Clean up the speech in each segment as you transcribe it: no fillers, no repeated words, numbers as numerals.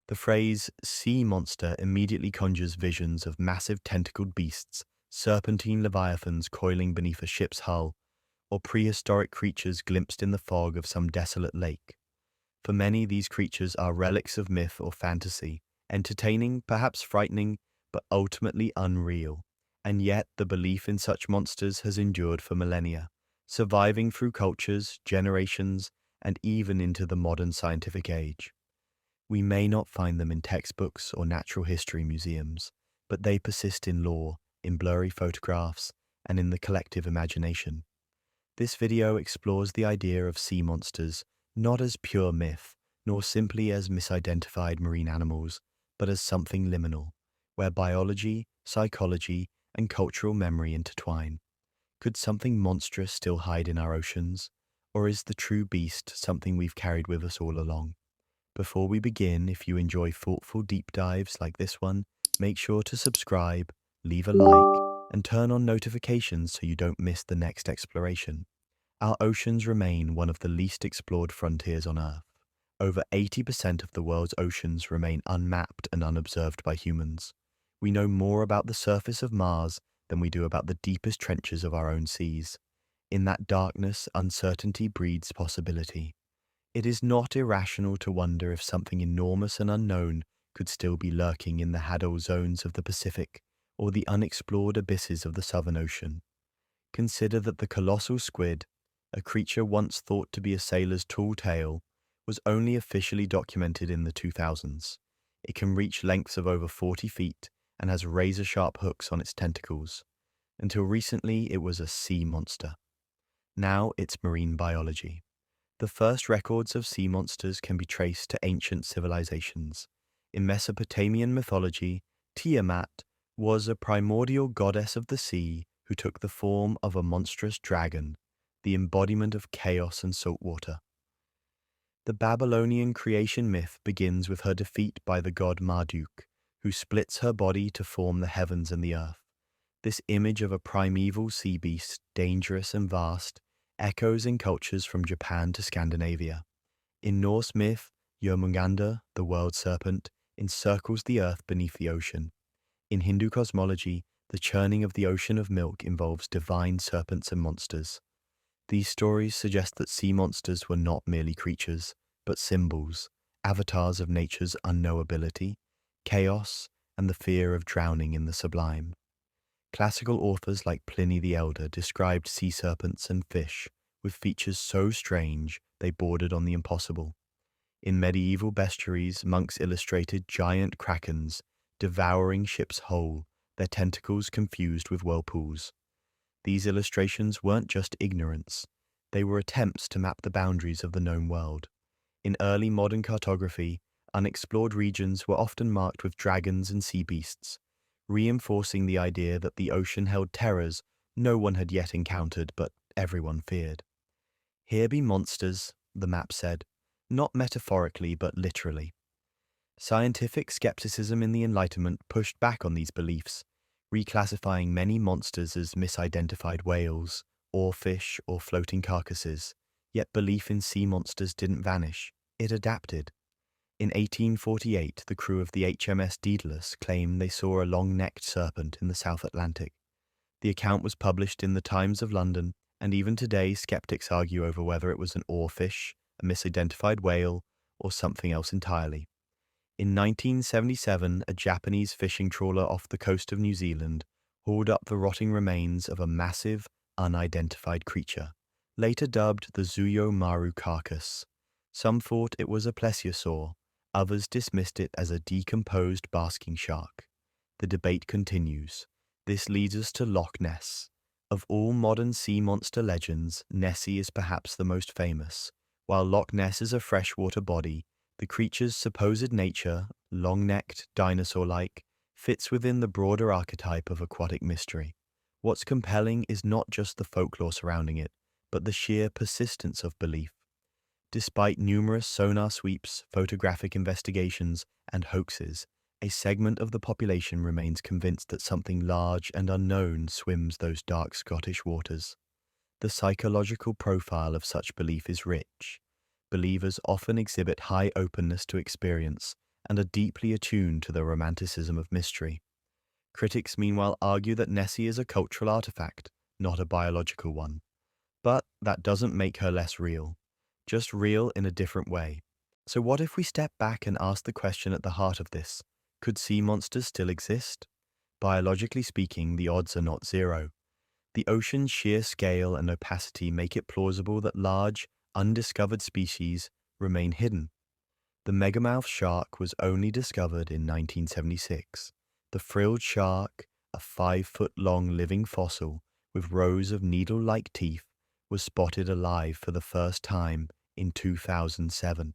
The phrase sea monster immediately conjures visions of massive tentacled beasts, serpentine leviathans coiling beneath a ship's hull, or prehistoric creatures glimpsed in the fog of some desolate lake. For many, these creatures are relics of myth or fantasy, entertaining, perhaps frightening, but ultimately unreal. And yet, the belief in such monsters has endured for millennia, surviving through cultures, generations, and even into the modern scientific age. We may not find them in textbooks or natural history museums, but they persist in lore, in blurry photographs, and in the collective imagination. This video explores the idea of sea monsters not as pure myth, nor simply as misidentified marine animals, but as something liminal, where biology, psychology, and cultural memory intertwine. Could something monstrous still hide in our oceans? Or is the true beast something we've carried with us all along? Before we begin, if you enjoy thoughtful deep dives like this one, make sure to subscribe, leave a like, and turn on notifications so you don't miss the next exploration. Our oceans remain one of the least explored frontiers on Earth. Over 80% of the world's oceans remain unmapped and unobserved by humans. We know more about the surface of Mars than we do about the deepest trenches of our own seas. In that darkness, uncertainty breeds possibility. It is not irrational to wonder if something enormous and unknown could still be lurking in the hadal zones of the Pacific or the unexplored abysses of the Southern Ocean. Consider that the colossal squid, a creature once thought to be a sailor's tall tale, was only officially documented in the 2000s. It can reach lengths of over 40 feet and has razor-sharp hooks on its tentacles. Until recently, it was a sea monster. Now it's marine biology. The first records of sea monsters can be traced to ancient civilizations. In Mesopotamian mythology, Tiamat was a primordial goddess of the sea who took the form of a monstrous dragon, the embodiment of chaos and salt water. The Babylonian creation myth begins with her defeat by the god Marduk, who splits her body to form the heavens and the earth. This image of a primeval sea beast, dangerous and vast, echoes in cultures from Japan to Scandinavia. In Norse myth, Jörmungandr, the world serpent, encircles the earth beneath the ocean. In Hindu cosmology, the churning of the ocean of milk involves divine serpents and monsters. These stories suggest that sea monsters were not merely creatures, but symbols, avatars of nature's unknowability, chaos, and the fear of drowning in the sublime. Classical authors like Pliny the Elder described sea serpents and fish with features so strange they bordered on the impossible. In medieval bestiaries, monks illustrated giant krakens devouring ships whole, their tentacles confused with whirlpools. These illustrations weren't just ignorance, they were attempts to map the boundaries of the known world. In early modern cartography, unexplored regions were often marked with dragons and sea beasts, reinforcing the idea that the ocean held terrors no one had yet encountered but everyone feared. Here be monsters, the map said, not metaphorically but literally. Scientific skepticism in the Enlightenment pushed back on these beliefs, reclassifying many monsters as misidentified whales, oarfish, or floating carcasses, yet belief in sea monsters didn't vanish, it adapted. In 1848, the crew of the HMS Daedalus claimed they saw a long-necked serpent in the South Atlantic. The account was published in the Times of London, and even today skeptics argue over whether it was an oarfish, a misidentified whale, or something else entirely. In 1977, a Japanese fishing trawler off the coast of New Zealand hauled up the rotting remains of a massive, unidentified creature, later dubbed the Zuyo Maru carcass. Some thought it was a plesiosaur, others dismissed it as a decomposed basking shark. The debate continues. This leads us to Loch Ness. Of all modern sea monster legends, Nessie is perhaps the most famous. While Loch Ness is a freshwater body, the creature's supposed nature, long-necked, dinosaur-like, fits within the broader archetype of aquatic mystery. What's compelling is not just the folklore surrounding it, but the sheer persistence of belief. Despite numerous sonar sweeps, photographic investigations, and hoaxes, a segment of the population remains convinced that something large and unknown swims those dark Scottish waters. The psychological profile of such belief is rich. Believers often exhibit high openness to experience, and are deeply attuned to the romanticism of mystery. Critics, meanwhile, argue that Nessie is a cultural artifact, not a biological one. But that doesn't make her less real, just real in a different way. So what if we step back and ask the question at the heart of this? Could sea monsters still exist? Biologically speaking, the odds are not zero. The ocean's sheer scale and opacity make it plausible that large, undiscovered species remain hidden. The megamouth shark was only discovered in 1976. The frilled shark, a 5-foot-long living fossil with rows of needle-like teeth, was spotted alive for the first time in 2007.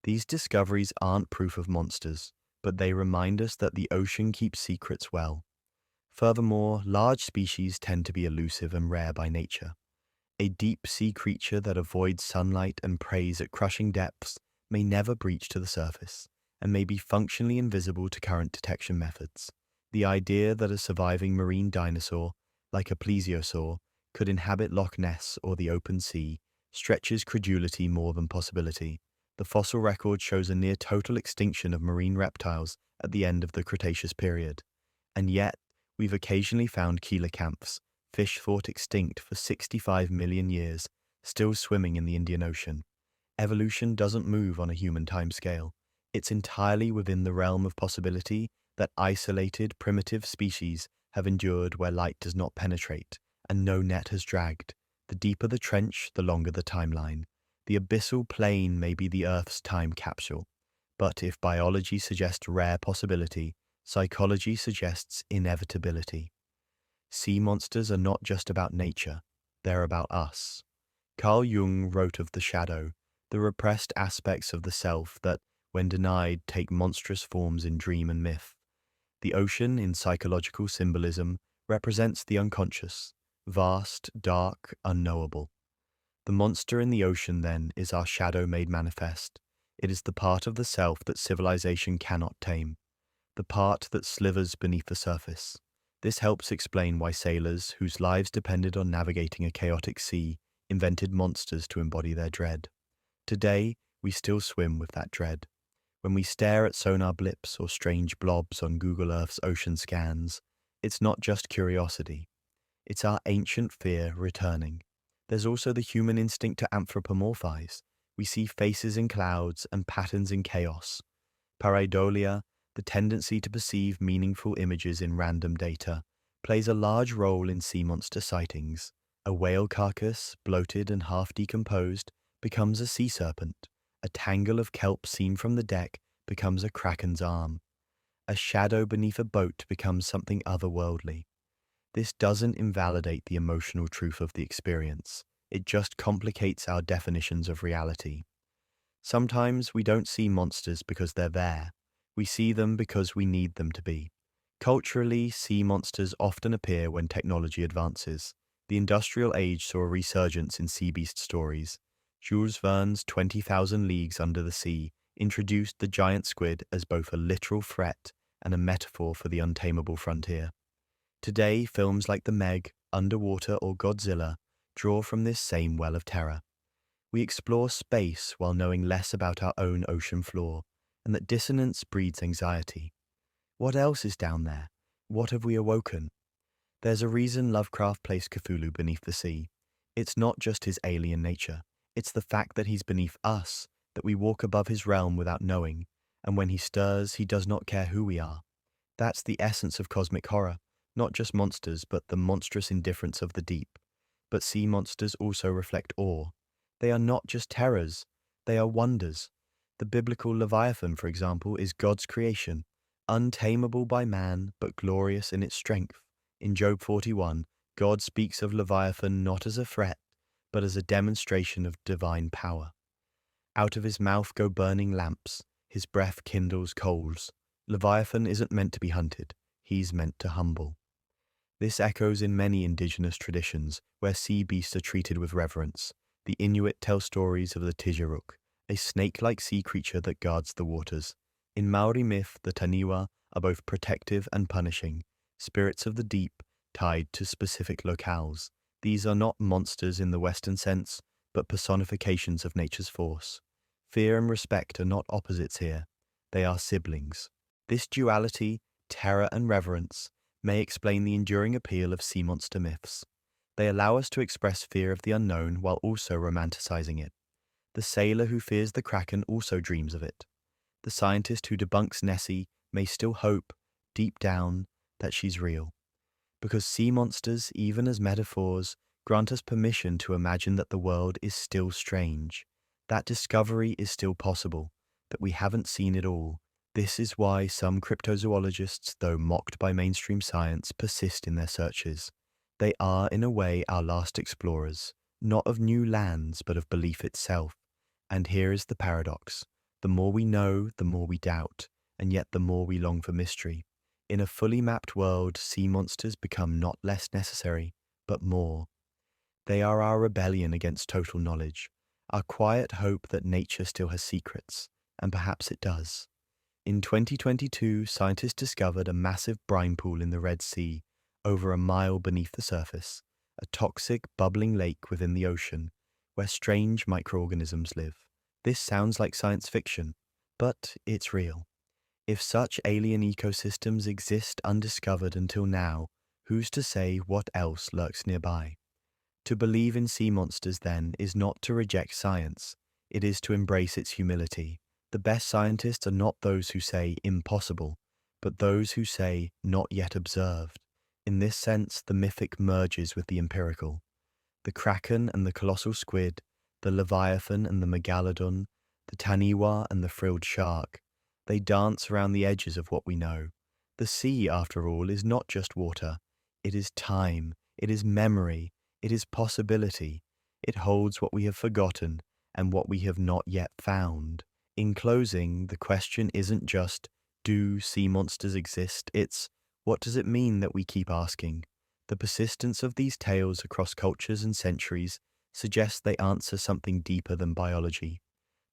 These discoveries aren't proof of monsters, but they remind us that the ocean keeps secrets well. Furthermore, large species tend to be elusive and rare by nature. A deep-sea creature that avoids sunlight and preys at crushing depths may never breach to the surface, and may be functionally invisible to current detection methods. The idea that a surviving marine dinosaur, like a plesiosaur, could inhabit Loch Ness or the open sea stretches credulity more than possibility. The fossil record shows a near-total extinction of marine reptiles at the end of the Cretaceous period, and yet we've occasionally found coelacanths, fish thought extinct for 65 million years, still swimming in the Indian Ocean. Evolution doesn't move on a human timescale. It's entirely within the realm of possibility that isolated, primitive species have endured where light does not penetrate and no net has dragged. The deeper the trench, the longer the timeline. The abyssal plain may be the Earth's time capsule. But if biology suggests rare possibility, psychology suggests inevitability. Sea monsters are not just about nature, they're about us. Carl Jung wrote of the shadow, the repressed aspects of the self that, when denied, take monstrous forms in dream and myth. The ocean, in psychological symbolism, represents the unconscious, vast, dark, unknowable. The monster in the ocean, then, is our shadow made manifest. It is the part of the self that civilization cannot tame, the part that slithers beneath the surface. This helps explain why sailors, whose lives depended on navigating a chaotic sea, invented monsters to embody their dread. Today, we still swim with that dread. When we stare at sonar blips or strange blobs on Google Earth's ocean scans, it's not just curiosity. It's our ancient fear returning. There's also the human instinct to anthropomorphize. We see faces in clouds and patterns in chaos. Pareidolia, the tendency to perceive meaningful images in random data, plays a large role in sea monster sightings. A whale carcass, bloated and half decomposed, becomes a sea serpent. A tangle of kelp seen from the deck becomes a kraken's arm. A shadow beneath a boat becomes something otherworldly. This doesn't invalidate the emotional truth of the experience. It just complicates our definitions of reality. Sometimes we don't see monsters because they're there. We see them because we need them to be. Culturally, sea monsters often appear when technology advances. The industrial age saw a resurgence in sea beast stories. Jules Verne's 20,000 Leagues Under the Sea introduced the giant squid as both a literal threat and a metaphor for the untamable frontier. Today, films like The Meg, Underwater, or Godzilla draw from this same well of terror. We explore space while knowing less about our own ocean floor, and that dissonance breeds anxiety. What else is down there? What have we awoken? There's a reason Lovecraft placed Cthulhu beneath the sea. It's not just his alien nature. It's the fact that he's beneath us, that we walk above his realm without knowing, and when he stirs, he does not care who we are. That's the essence of cosmic horror, not just monsters, but the monstrous indifference of the deep. But sea monsters also reflect awe. They are not just terrors, they are wonders. The biblical Leviathan, for example, is God's creation, untamable by man, but glorious in its strength. In Job 41, God speaks of Leviathan not as a threat, but as a demonstration of divine power. Out of his mouth go burning lamps, his breath kindles coals. Leviathan isn't meant to be hunted, he's meant to humble. This echoes in many indigenous traditions, where sea beasts are treated with reverence. The Inuit tell stories of the Tijeruk, a snake-like sea creature that guards the waters. In Maori myth, the Taniwa are both protective and punishing, spirits of the deep tied to specific locales. These are not monsters in the Western sense, but personifications of nature's force. Fear and respect are not opposites here. they are siblings. This duality, terror and reverence, may explain the enduring appeal of sea monster myths. They allow us to express fear of the unknown while also romanticizing it. The sailor who fears the Kraken also dreams of it. The scientist who debunks Nessie may still hope, deep down, that she's real. Because sea monsters, even as metaphors, grant us permission to imagine that the world is still strange, that discovery is still possible, that we haven't seen it all. This is why some cryptozoologists, though mocked by mainstream science, persist in their searches. They are, in a way, our last explorers, not of new lands, but of belief itself. And here is the paradox. The more we know, the more we doubt, and yet the more we long for mystery. In a fully mapped world, sea monsters become not less necessary, but more. They are our rebellion against total knowledge, our quiet hope that nature still has secrets, and perhaps it does. In 2022, scientists discovered a massive brine pool in the Red Sea, over a mile beneath the surface, a toxic, bubbling lake within the ocean, where strange microorganisms live. This sounds like science fiction, but it's real. If such alien ecosystems exist undiscovered until now, who's to say what else lurks nearby? To believe in sea monsters, then, is not to reject science. It is to embrace its humility. The best scientists are not those who say impossible, but those who say not yet observed. In this sense, the mythic merges with the empirical. The Kraken and the colossal squid, the Leviathan and the megalodon, the taniwha and the frilled shark, they dance around the edges of what we know. The sea, after all, is not just water. It is time, it is memory, it is possibility. It holds what we have forgotten and what we have not yet found. In closing, the question isn't just, do sea monsters exist? It's, what does it mean that we keep asking? The persistence of these tales across cultures and centuries suggests they answer something deeper than biology.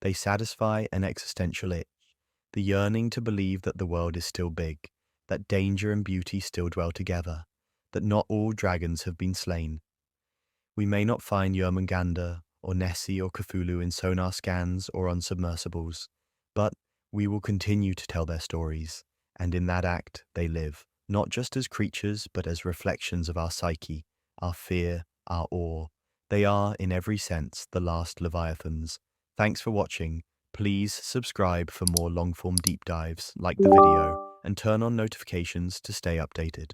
They satisfy an existential itch, the yearning to believe that the world is still big, that danger and beauty still dwell together, that not all dragons have been slain. We may not find Yermungandr or Nessie or Cthulhu in sonar scans or on submersibles, but we will continue to tell their stories, and in that act they live, not just as creatures, but as reflections of our psyche, our fear, our awe. They are, in every sense, the last Leviathans. Thanks for watching. Please subscribe for more long-form deep dives, like the video, and turn on notifications to stay updated.